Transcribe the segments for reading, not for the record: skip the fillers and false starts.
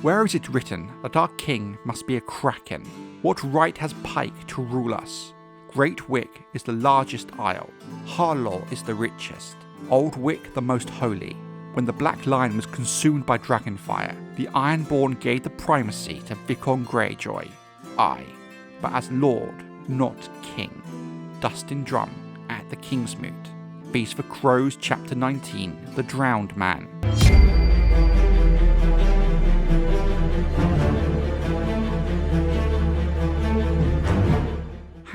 Where is it written that our king must be a kraken? What right has Pike to rule us? Great Wick is the largest isle. Harlaw is the richest. Old Wick the most holy. When the Black Line was consumed by dragonfire, the Ironborn gave the primacy to Vicon Greyjoy. Aye, but as Lord, not King. Dustin Drumm at the Kingsmoot. Feast for Crows Chapter 19, The Drowned Man.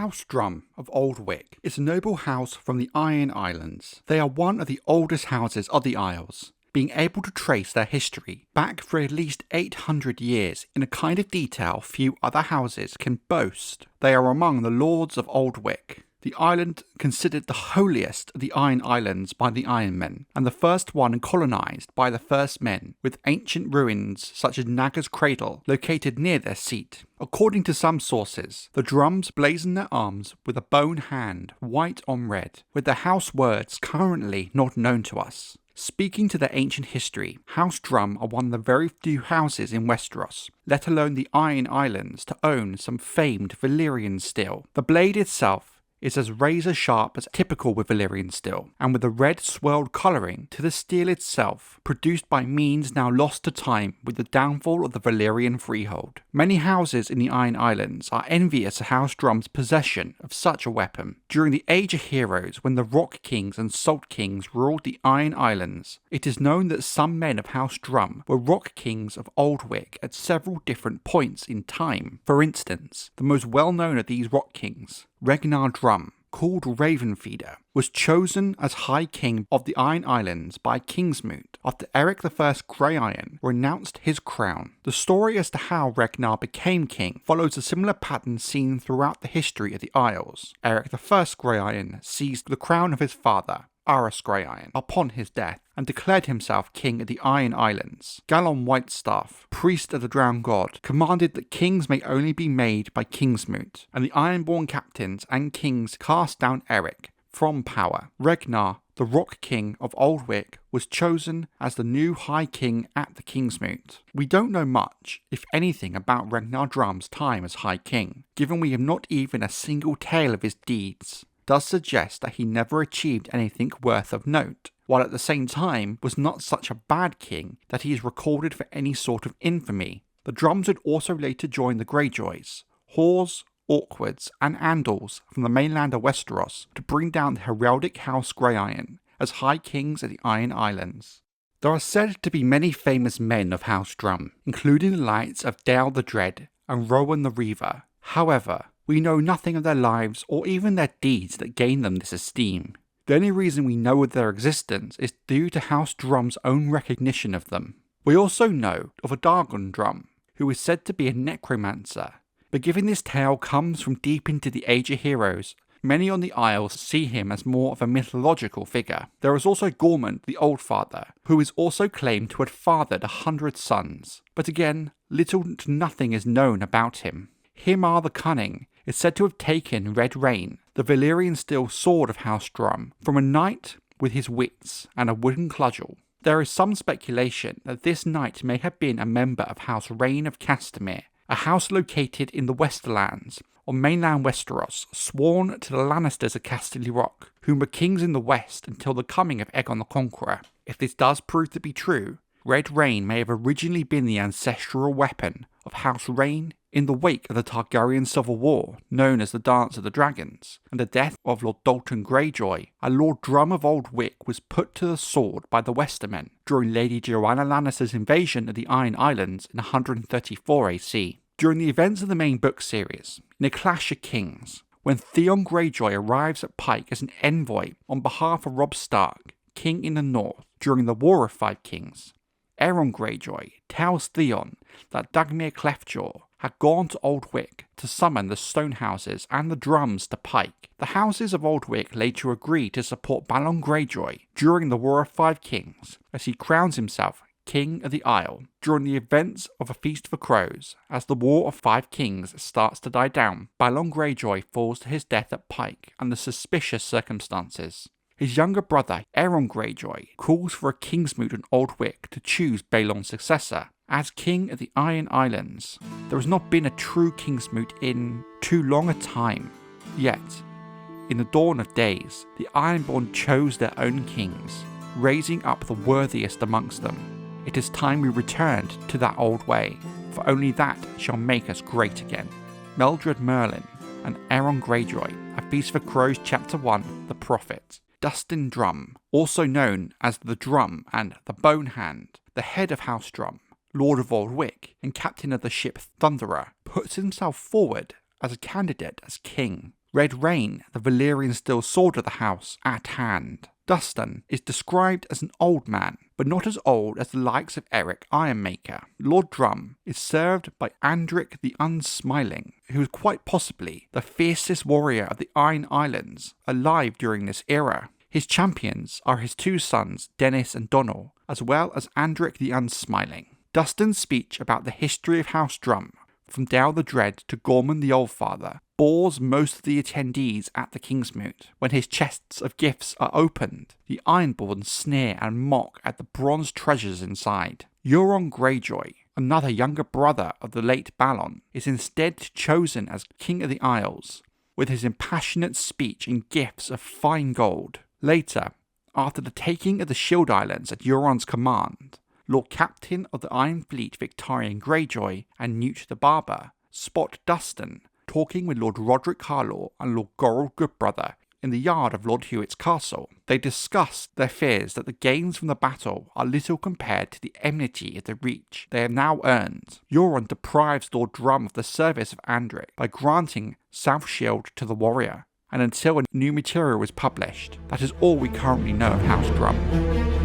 House Drumm of Old Wick is a noble house from the Iron Islands. They are one of the oldest houses of the Isles, being able to trace their history back for at least 800 years in a kind of detail few other houses can boast. They are among the Lords of Old Wick, the island considered the holiest of the Iron Islands by the Ironmen, and the first one colonised by the First Men, with ancient ruins such as Naga's Cradle located near their seat. According to some sources, the Drumms blazon their arms with a bone hand, white on red, with their house words currently not known to us. Speaking to their ancient history, House Drumm are one of the very few houses in Westeros, let alone the Iron Islands, to own some famed Valyrian steel. The blade itself is as razor sharp as typical with Valyrian steel, and with a red swirled colouring to the steel itself, produced by means now lost to time with the downfall of the Valyrian freehold. Many houses in the Iron Islands are envious of House Drumm's possession of such a weapon. During the Age of Heroes, when the Rock Kings and Salt Kings ruled the Iron Islands, it is known that some men of House Drumm were Rock Kings of Old Wick at several different points in time. For instance, the most well known of these Rock Kings, Ragnar Drumm, called Ravenfeeder, was chosen as High King of the Iron Islands by Kingsmoot after Eric I Greyiron renounced his crown. The story as to how Ragnar became king follows a similar pattern seen throughout the history of the Isles. Eric I Greyiron seized the crown of his father, Aras Greyiron, upon his death, and declared himself king of the Iron Islands. Gallon Whitestaff, priest of the drowned god, commanded that kings may only be made by Kingsmoot, and the Ironborn captains and kings cast down Eric from power. Ragnar, the Rock King of Old Wick, was chosen as the new High King at the Kingsmoot. We don't know much, if anything, about Ragnar Drumm's time as High King, given we have not even a single tale of his deeds. Does suggest that he never achieved anything worth of note, while at the same time was not such a bad king that he is recorded for any sort of infamy. The Drumms would also later join the Greyjoys, Hawes, Awkwards and Andals from the mainland of Westeros to bring down the heraldic House Greyiron as High Kings of the Iron Islands. There are said to be many famous men of House Drumm, including the likes of Dale the Dread and Rowan the Reaver. However, we know nothing of their lives or even their deeds that gain them this esteem. The only reason we know of their existence is due to House Drumm's own recognition of them. We also know of a Dargon Drumm, who is said to be a necromancer, but given this tale comes from deep into the Age of Heroes, many on the Isles see him as more of a mythological figure. There is also Gormund the Oldfather, who is also claimed to have fathered 100 sons, but again, little to nothing is known about him. Himar the Cunning is said to have taken Red Rain, the Valyrian steel sword of House Drumm, from a knight with his wits and a wooden cudgel. There is some speculation that this knight may have been a member of House Rain of Castamere, a house located in the Westerlands, on mainland Westeros, sworn to the Lannisters of Casterly Rock, whom were kings in the west until the coming of Aegon the Conqueror. If this does prove to be true, Red Rain may have originally been the ancestral weapon of House Rain in the wake of the Targaryen Civil War, known as the Dance of the Dragons, and the death of Lord Dalton Greyjoy. A Lord Drumm of Old Wick was put to the sword by the Westermen during Lady Joanna Lannister's invasion of the Iron Islands in 134 AC. During the events of the main book series, in A Clash of Kings, when Theon Greyjoy arrives at Pike as an envoy on behalf of Robb Stark, King in the North, during the War of Five Kings, Aeron Greyjoy tells Theon that Dagmere Cleftjaw had gone to Old Wick to summon the Stonehouses and the Drumms to Pike. The houses of Old Wick later agree to support Balon Greyjoy during the War of Five Kings, as he crowns himself King of the Isle during the events of A Feast for Crows. As the War of Five Kings starts to die down, Balon Greyjoy falls to his death at Pike under suspicious circumstances. His younger brother, Aeron Greyjoy, calls for a Kingsmoot in Old Wick to choose Balon's successor. As King of the Iron Islands, there has not been a true Kingsmoot in too long a time. Yet, in the dawn of days, the Ironborn chose their own kings, raising up the worthiest amongst them. It is time we returned to that old way, for only that shall make us great again. Mildred Merlin and Aeron Greyjoy, A Feast for Crows Chapter 1, The Prophet. Dustin Drumm, also known as the Drumm and the Bone Hand, the head of House Drumm, Lord of Old Wick, and captain of the ship Thunderer, puts himself forward as a candidate as king. Red Rain, the Valyrian Steel sword of the house, at hand. Dustin is described as an old man, but not as old as the likes of Eric Ironmaker. Lord Drumm is served by Andric the Unsmiling, who is quite possibly the fiercest warrior of the Iron Islands alive during this era. His champions are his two sons, Dennis and Donal, as well as Andric the Unsmiling. Dustin's speech about the history of House Drumm, from Dale the Dread to Gorman the Allfather, bores most of the attendees at the Kingsmoot. When his chests of gifts are opened, the Ironborn sneer and mock at the bronze treasures inside. Euron Greyjoy, another younger brother of the late Balon, is instead chosen as King of the Isles, with his impassionate speech and gifts of fine gold. Later, after the taking of the Shield Islands at Euron's command, Lord Captain of the Iron Fleet Victorian Greyjoy and Newt the Barber spot Dustin talking with Lord Roderick Harlaw and Lord Gorrel Goodbrother in the yard of Lord Hewitt's castle. They discuss their fears that the gains from the battle are little compared to the enmity of the Reach they have now earned. Euron deprives Lord Drumm of the service of Andric by granting South Shield to the warrior, and until a new material is published, that is all we currently know of House Drumm.